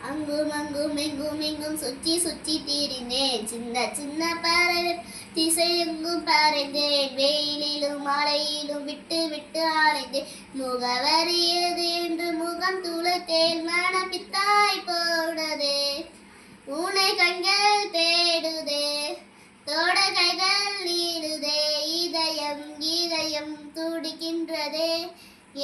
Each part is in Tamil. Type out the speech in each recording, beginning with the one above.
அங்கும் அங்கும் எங்கும் எங்கும் சுற்றி சுற்றி தீரினேன். சின்ன சின்ன பறவை திசையெங்கும் பறந்தேன். வெயிலிலும் மழையிலும் விட்டு விட்டு அலைந்தேன். முகவரியது என்று முகம் துளைத்தேன். மனப்பித்தாய் போனதே உனை கண்கள் தேடுதே. தோட கைகள் நீடுதே. இதயம் இதயம் துடிக்கின்றதே.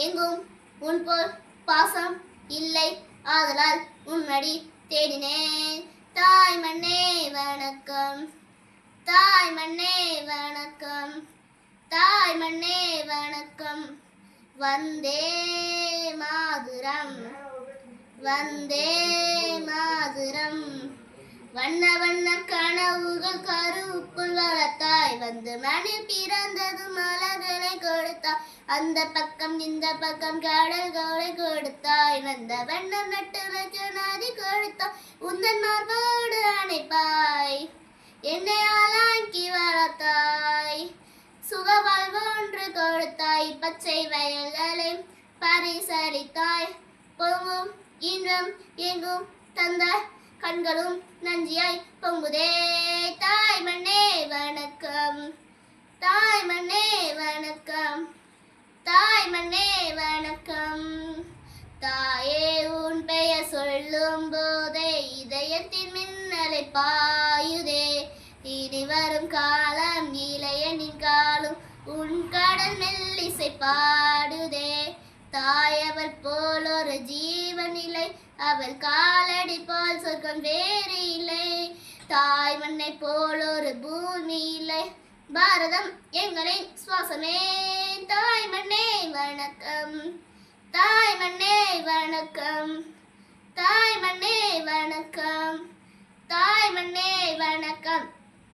எங்கும் உன் போல் பாசம் இல்லை, ஆதலால் உன்னடி தேடினேன். தாய் மண்ணே வணக்கம், தாய் மண்ணே வணக்கம், தாய் மண்ணே வணக்கம். வந்தே மாதுரம், வந்தே மாதுரம். வண்ண வண்ண கனவுகள் கருவுக்குள் வளர்த்தாய். வந்து மண்ணில் பிறந்தது மலர்களை கொடுத்தாய். அந்த பக்கம் இந்த பக்கம் கடல்களை கொடுத்தாய். வந்த வண்ணம் நட்டு வச்ச நதி கொடுத்தாய். உந்தன் மார்போடு அணைப்பாய். என்னை ஆளாக்கி வளர்த்தாய். சுகவாழ்வொன்று கொடுத்தாய். பச்சை வயல்களை பரிசளித்தாய். பொங்கும் இன்றும் எங்கும் தந்தாய். கண்களும் நஞ்சியாய் பொங்குதே. தாய் மண்ணே வணக்கம், தாய் மண்ணே வணக்கம், தாய் மண்ணே வணக்கம். தாயே உன் பெயர் சொல்லும் போதே இதயத்தின் மின்னலை பாயுதே. இனி வரும் காலம் இளையனின் காலும் உன் கடல் மெல்லிசை பாடுதே. தாயவள் போல் ஒரு ஜீவன் இல்லை. அவள் காலடி போல் சொர்க்கம் வேறு இல்லை. தாய் மண்ணை போல் ஒரு பூமி இல்லை. பாரதம் எங்களின் சுவாசமே. தாய் மண்ணே வணக்கம், தாய் மண்ணே வணக்கம், தாய் மண்ணே வணக்கம்.